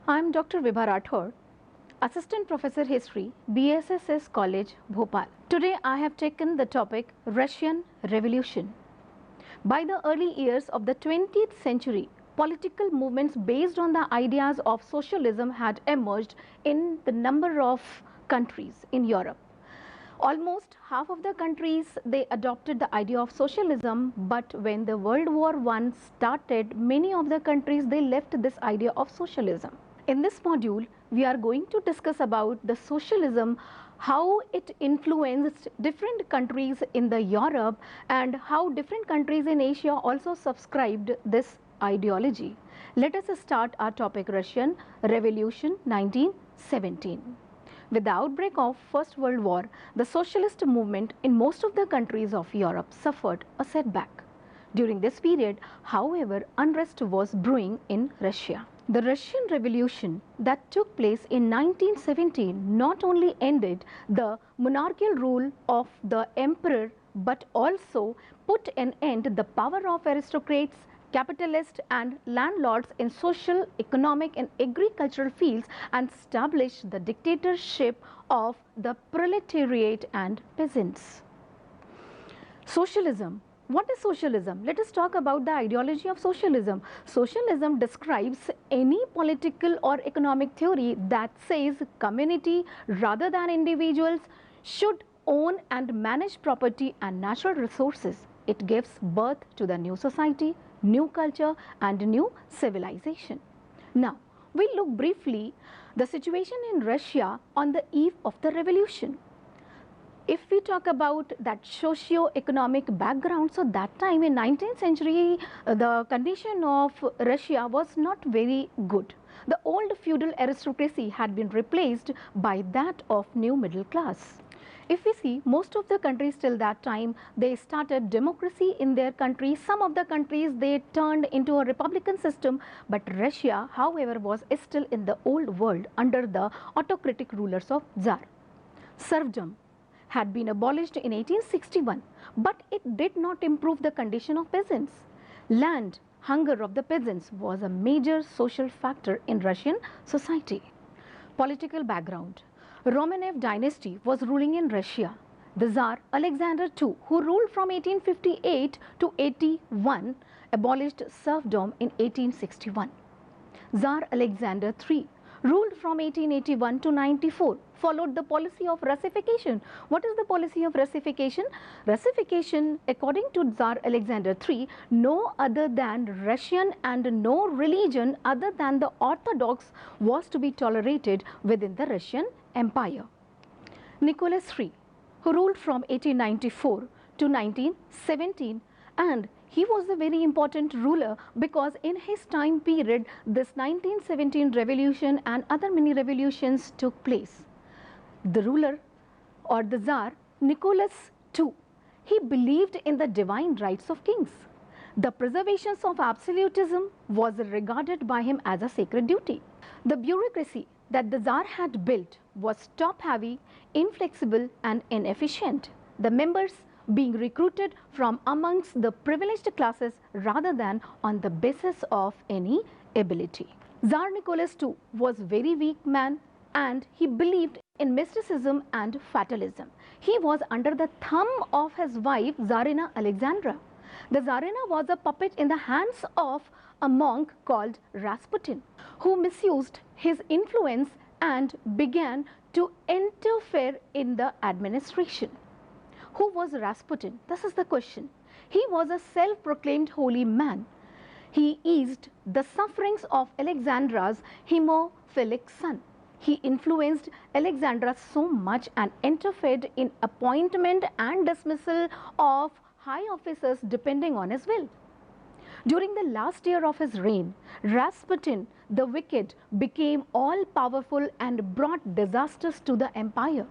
I'm Dr. Vibha Rathore, Assistant Professor History, BSSS College, Bhopal. Today I have taken the topic Russian Revolution. By the early years of the 20th century, political movements based on the ideas of socialism had emerged in the number of countries in Europe. Almost half of the countries they adopted the idea of socialism, but when the World War I started, many of the countries they left this idea of socialism. In this module, we are going to discuss about the socialism, how it influenced different countries in the Europe and how different countries in Asia also subscribed this ideology. Let us start our topic Russian Revolution 1917. With the outbreak of First World War, the socialist movement in most of the countries of Europe suffered a setback. During this period, however, unrest was brewing in Russia. The Russian Revolution that took place in 1917 not only ended the monarchical rule of the emperor but also put an end to the power of aristocrats, capitalists and landlords in social, economic and agricultural fields and established the dictatorship of the proletariat and peasants. Socialism. What is socialism? Let us talk about the ideology of socialism. Socialism describes any political or economic theory that says community rather than individuals should own and manage property and natural resources. It gives birth to the new society, new culture and new civilization. Now, we look briefly the situation in Russia on the eve of the revolution. If we talk about that socio-economic background, so that time in 19th century, the condition of Russia was not very good. The old feudal aristocracy had been replaced by that of new middle class. If we see, most of the countries till that time, they started democracy in their country. Some of the countries, they turned into a republican system, but Russia, however, was still in the old world under the autocratic rulers of Tsar. Serfdom had been abolished in 1861, but it did not improve the condition of peasants. Land hunger of the peasants was a major social factor in Russian society. Political background. Romanov dynasty was ruling in Russia. The Tsar Alexander II, who ruled from 1858 to 81, abolished serfdom in 1861. Tsar Alexander III ruled from 1881 to 94, followed the policy of Russification. What is the policy of Russification? Russification, according to Tsar Alexander III, no other than Russian and no religion other than the Orthodox was to be tolerated within the Russian Empire. Nicholas III, who ruled from 1894 to 1917, and he was a very important ruler because in his time period this 1917 revolution and other mini revolutions took place. The ruler or the Tsar Nicholas II, he believed in the divine rights of kings. The preservation of absolutism was regarded by him as a sacred duty. The bureaucracy that the Tsar had built was top-heavy, inflexible and inefficient. The members being recruited from amongst the privileged classes rather than on the basis of any ability. Tsar Nicholas II was very weak man and he believed in mysticism and fatalism. He was under the thumb of his wife Tsarina Alexandra. The Tsarina was a puppet in the hands of a monk called Rasputin, who misused his influence and began to interfere in the administration. Who was Rasputin? This is the question. He was a self-proclaimed holy man. He eased the sufferings of Alexandra's hemophilic son. He influenced Alexandra so much and interfered in appointment and dismissal of high officers depending on his will. During the last year of his reign, Rasputin the wicked became all-powerful and brought disasters to the empire.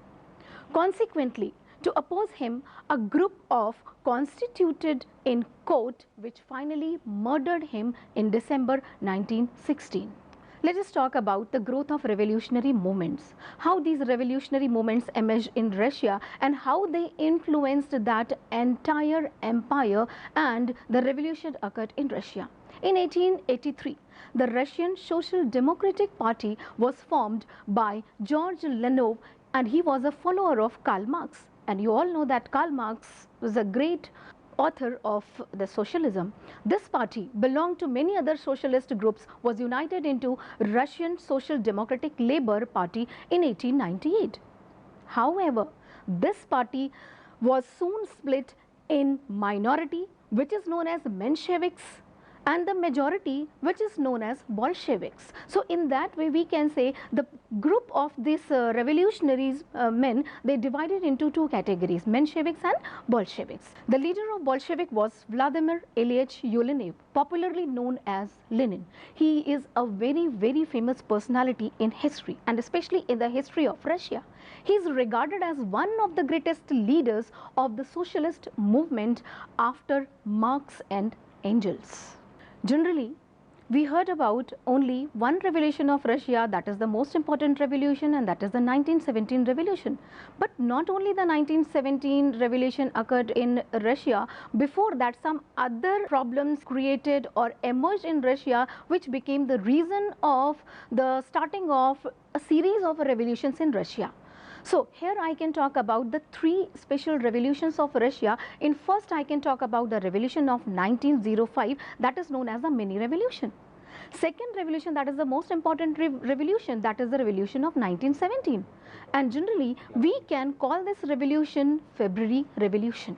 Consequently, to oppose him, a group of constituted in court which finally murdered him in December 1916. Let us talk about the growth of revolutionary movements, how these revolutionary movements emerged in Russia and how they influenced that entire empire and the revolution occurred in Russia. In 1883, the Russian Social Democratic Party was formed by George Lenin, and he was a follower of Karl Marx. And you all know that Karl Marx was a great author of the socialism. This party belonged to many other socialist groups, was united into Russian Social Democratic Labour Party in 1898. However, this party was soon split in minority, which is known as Mensheviks, and the majority, which is known as Bolsheviks. So in that way we can say the group of these revolutionaries men, they divided into two categories, Mensheviks and Bolsheviks. The leader of Bolshevik was Vladimir Ilyich Ulyanov, popularly known as Lenin. He is a very famous personality in history, and especially in the history of Russia. He is regarded as one of the greatest leaders of the socialist movement after Marx and Engels. Generally, we heard about only one revolution of Russia, that is the most important revolution, and that is the 1917 revolution. But not only the 1917 revolution occurred in Russia, before that some other problems created or emerged in Russia, which became the reason of the starting of a series of revolutions in Russia. So here I can talk about the three special revolutions of Russia. In first I can talk about the revolution of 1905, that is known as the mini revolution. Second revolution, that is the most important revolution, that is the revolution of 1917. And generally we can call this revolution February Revolution.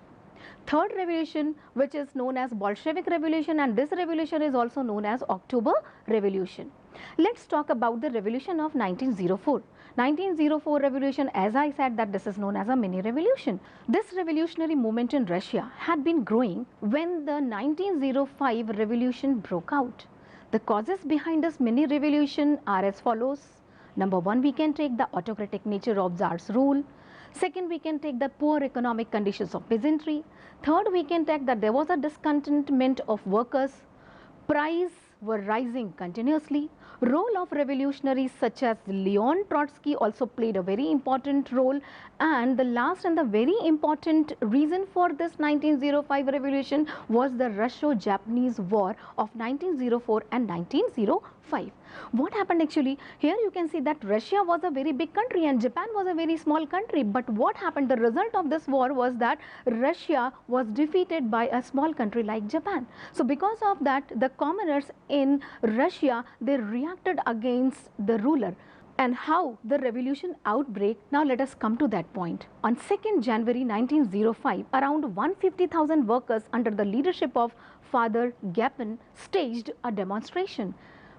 Third revolution, which is known as Bolshevik Revolution, and this revolution is also known as October Revolution. Let's talk about the revolution of 1904. 1904 revolution, as I said, that this is known as a mini revolution. This revolutionary movement in Russia had been growing when the 1905 revolution broke out. The causes behind this mini revolution are as follows. Number one, we can take the autocratic nature of Tsar's rule. Second, we can take the poor economic conditions of peasantry. Third, we can take that there was a discontentment of workers. Prices were rising continuously. Role of revolutionaries such as Leon Trotsky also played a very important role. And the last and the very important reason for this 1905 revolution was the Russo-Japanese War of 1904 and 1905. What happened actually? Here you can see that Russia was a very big country and Japan was a very small country. But what happened? The result of this war was that Russia was defeated by a small country like Japan. So because of that, the commoners in Russia, they reacted against the ruler. And how the revolution outbreak, now let us come to that point. On 2nd January 1905, around 150,000 workers under the leadership of Father Gapin staged a demonstration.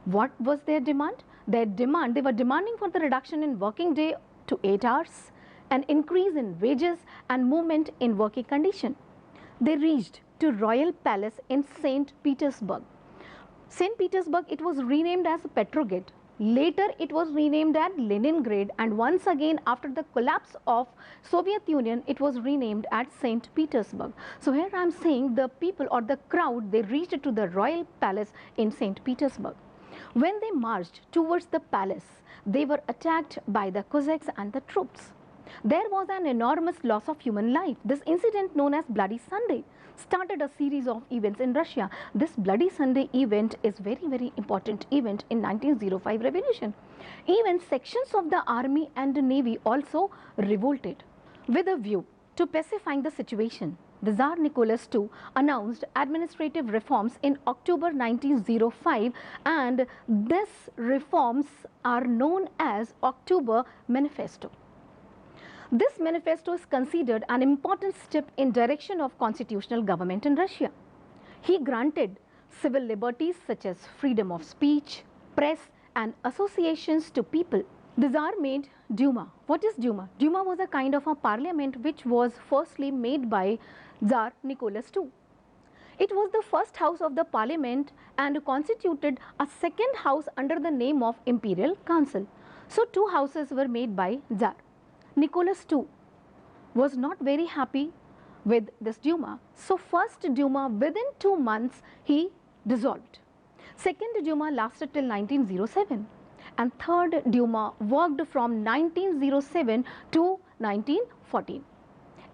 What was their demand? They were demanding for the reduction in working day to 8 hours, an increase in wages and movement in working condition. They reached to Royal Palace in St. Petersburg. St. Petersburg, it was renamed as Petrograd. Later it was renamed as Leningrad, and once again after the collapse of Soviet Union, it was renamed as St. Petersburg. So here I am saying the people or the crowd, they reached to the Royal Palace in St. Petersburg. When they marched towards the palace, they were attacked by the Cossacks and the troops. There was an enormous loss of human life. This incident, known as Bloody Sunday, started a series of events in Russia. This Bloody Sunday event is very important event in 1905 revolution. Even sections of the army and the navy also revolted. With a view to pacifying the situation, the Tsar Nicholas II announced administrative reforms in October 1905, and these reforms are known as October Manifesto. This manifesto is considered an important step in direction of constitutional government in Russia. He granted civil liberties such as freedom of speech, press and associations to people. The Tsar made Duma. What is Duma? Duma was a kind of a parliament which was firstly made by Tsar Nicholas II. It was the first house of the parliament and constituted a second house under the name of Imperial Council. So two houses were made by Tsar. Nicholas II was not very happy with this Duma. So first Duma, within 2 months he dissolved. Second Duma lasted till 1907. And third Duma worked from 1907 to 1914.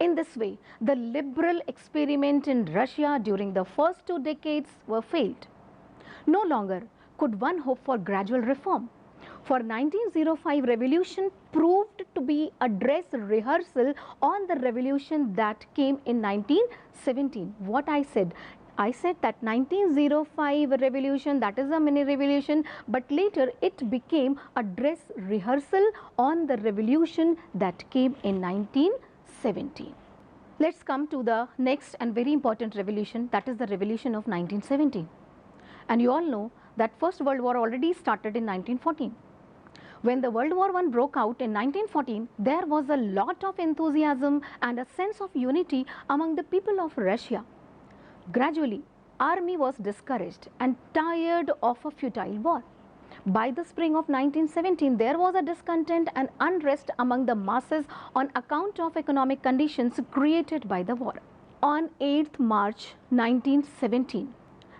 In this way, the liberal experiment in Russia during the first 2 decades were failed. No longer could one hope for gradual reform. For 1905 revolution proved to be a dress rehearsal on the revolution that came in 1917. What I said that 1905 revolution, that is a mini revolution, but later it became a dress rehearsal on the revolution that came in 1917. Let's come to the next and very important revolution, that is the revolution of 1917. And you all know that First World War already started in 1914. When the World War I broke out in 1914, there was a lot of enthusiasm and a sense of unity among the people of Russia. Gradually, army was discouraged and tired of a futile war. By the spring of 1917, there was a discontent and unrest among the masses on account of economic conditions created by the war. On 8th March 1917,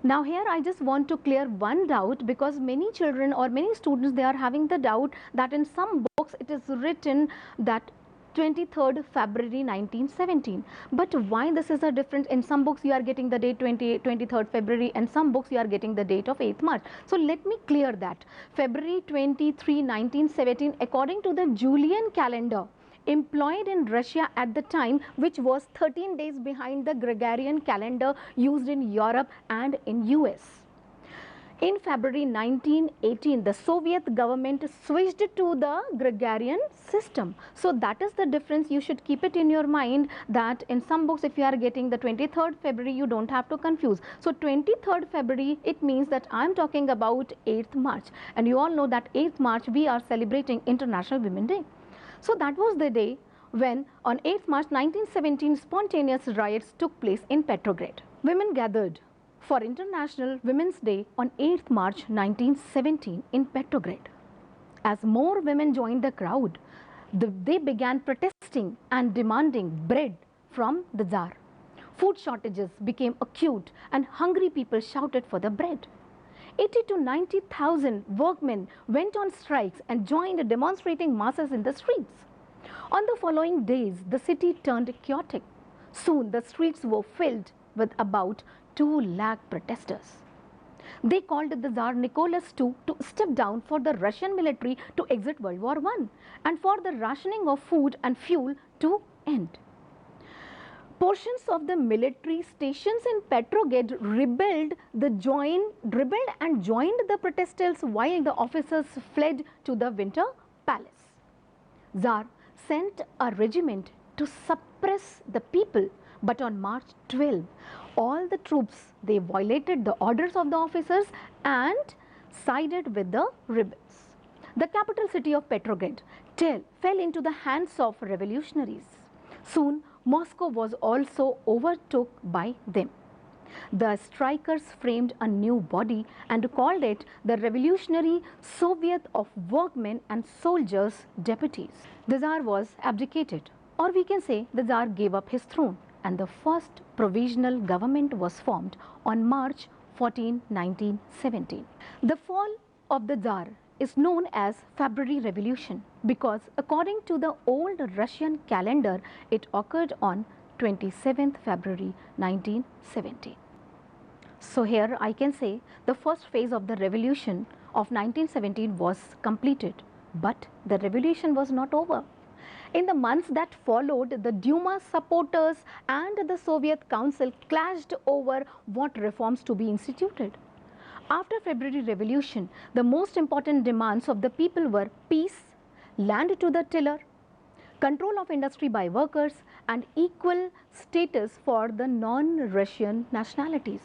now here I just want to clear one doubt, because many children or many students, they are having the doubt that in some books it is written that 23rd February 1917. But why this is a difference? In some books you are getting the date 23rd February, and some books you are getting the date of 8th March. So let me clear that. February 23, 1917, according to the Julian calendar employed in Russia at the time, which was 13 days behind the Gregorian calendar used in Europe and in US. In February 1918, the Soviet government switched to the Gregorian system. So that is the difference. You should keep it in your mind that in some books, if you are getting the 23rd February, you don't have to confuse. So 23rd February, it means that I am talking about 8th March. And you all know that 8th March, we are celebrating International Women's Day. So that was the day when on 8th March 1917, spontaneous riots took place in Petrograd. Women gathered for International Women's Day on 8th March 1917 in Petrograd. As more women joined the crowd, they began protesting and demanding bread from the Tsar. Food shortages became acute and hungry people shouted for the bread. 80 to 90,000 workmen went on strikes and joined demonstrating masses in the streets. On the following days, the city turned chaotic. Soon, the streets were filled with about 2 lakh protesters. They called the Tsar Nicholas II to step down for the Russian military to exit World War I and for the rationing of food and fuel to end. Portions of the military stations in Petrograd rebelled and joined the protesters while the officers fled to the Winter Palace. Tsar sent a regiment to suppress the people, but on March 12, all the troops, they violated the orders of the officers and sided with the rebels. The capital city of Petrograd fell into the hands of revolutionaries. Soon, Moscow was also overtook by them. The strikers framed a new body and called it the Revolutionary Soviet of Workmen and Soldiers Deputies. The Tsar was abdicated, or we can say the Tsar gave up his throne, and the first provisional government was formed on March 14, 1917. The fall of the Tsar is known as February Revolution because according to the old Russian calendar, it occurred on 27th February 1917. So here I can say the first phase of the revolution of 1917 was completed, but the revolution was not over. In the months that followed, the Duma supporters and the Soviet Council clashed over what reforms to be instituted. After February Revolution, the most important demands of the people were peace, land to the tiller, control of industry by workers, and equal status for the non-Russian nationalities.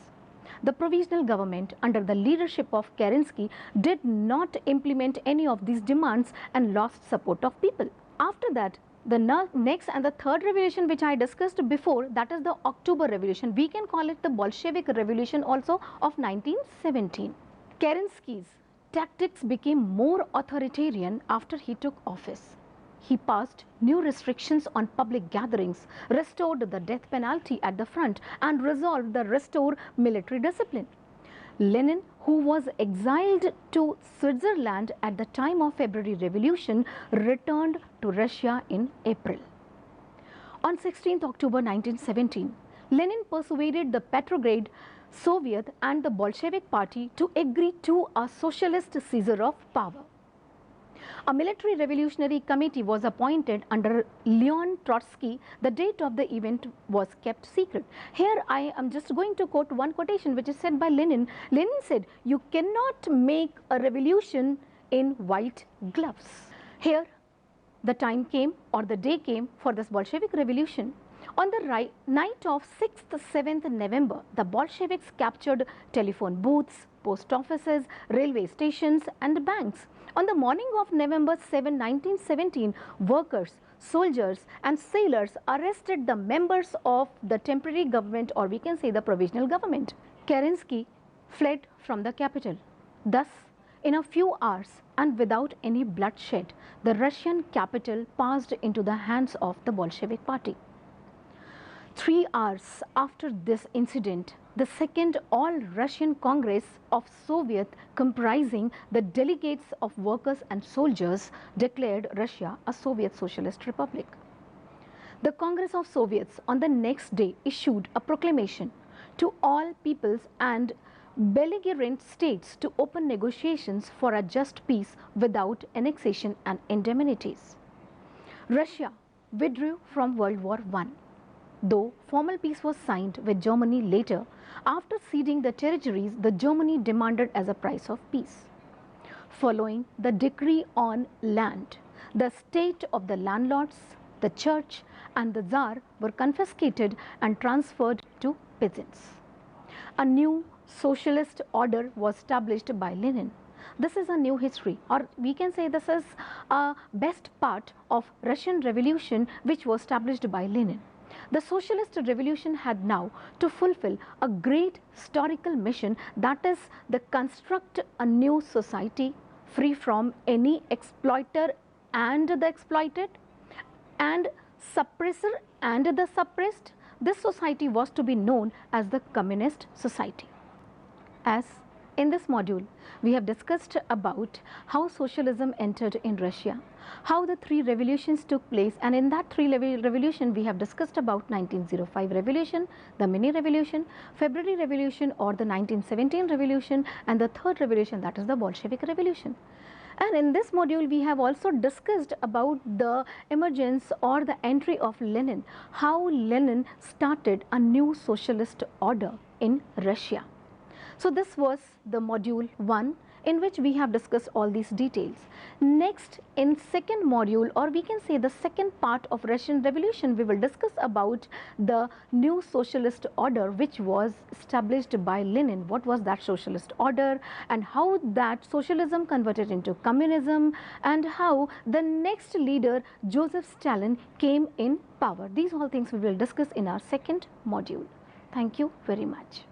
The provisional government under the leadership of Kerensky did not implement any of these demands and lost support of people. After that, the next and the third revolution which I discussed before, that is the October Revolution. We can call it the Bolshevik Revolution also of 1917. Kerensky's tactics became more authoritarian after he took office. He passed new restrictions on public gatherings, restored the death penalty at the front, and resolved the restore military discipline. Lenin, who was exiled to Switzerland at the time of February Revolution, returned to Russia in April. On 16th October 1917, Lenin persuaded the Petrograd Soviet and the Bolshevik Party to agree to a socialist seizure of power. A military revolutionary committee was appointed under Leon Trotsky. The date of the event was kept secret. Here I am just going to quote one quotation which is said by Lenin. Lenin said, "You cannot make a revolution in white gloves." Here the time came, or the day came, for this Bolshevik revolution. On the night of 6th, 7th November, the Bolsheviks captured telephone booths, post offices, railway stations and banks. On the morning of November 7, 1917, workers, soldiers and sailors arrested the members of the temporary government, or we can say the provisional government. Kerensky fled from the capital. Thus, in a few hours and without any bloodshed, the Russian capital passed into the hands of the Bolshevik Party. 3 hours after this incident, the Second All-Russian Congress of Soviet, comprising the delegates of workers and soldiers, declared Russia a Soviet Socialist Republic. The Congress of Soviets on the next day issued a proclamation to all peoples and belligerent states to open negotiations for a just peace without annexation and indemnities. Russia withdrew from World War I. Though formal peace was signed with Germany later, after ceding the territories the Germany demanded as a price of peace. Following the decree on land, the state of the landlords, the church and the Tsar were confiscated and transferred to peasants. A new socialist order was established by Lenin. This is a new history, or we can say this is a best part of Russian Revolution which was established by Lenin. The socialist revolution had now to fulfill a great historical mission, that is the construct a new society free from any exploiter and the exploited, and suppressor and the suppressed. This society was to be known as the communist society. As in this module, we have discussed about how socialism entered in Russia, how the 3 revolutions took place, and in that 3 revolution we have discussed about 1905 revolution, the mini revolution, February revolution or the 1917 revolution, and the 3rd revolution, that is the Bolshevik revolution. And in this module we have also discussed about the emergence or the entry of Lenin, how Lenin started a new socialist order in Russia. So this was the module 1 in which we have discussed all these details. Next, in second module, or we can say the second part of Russian Revolution, we will discuss about the new socialist order which was established by Lenin. What was that socialist order and how that socialism converted into communism, and how the next leader Joseph Stalin came in power. These all things we will discuss in our second module. Thank you very much.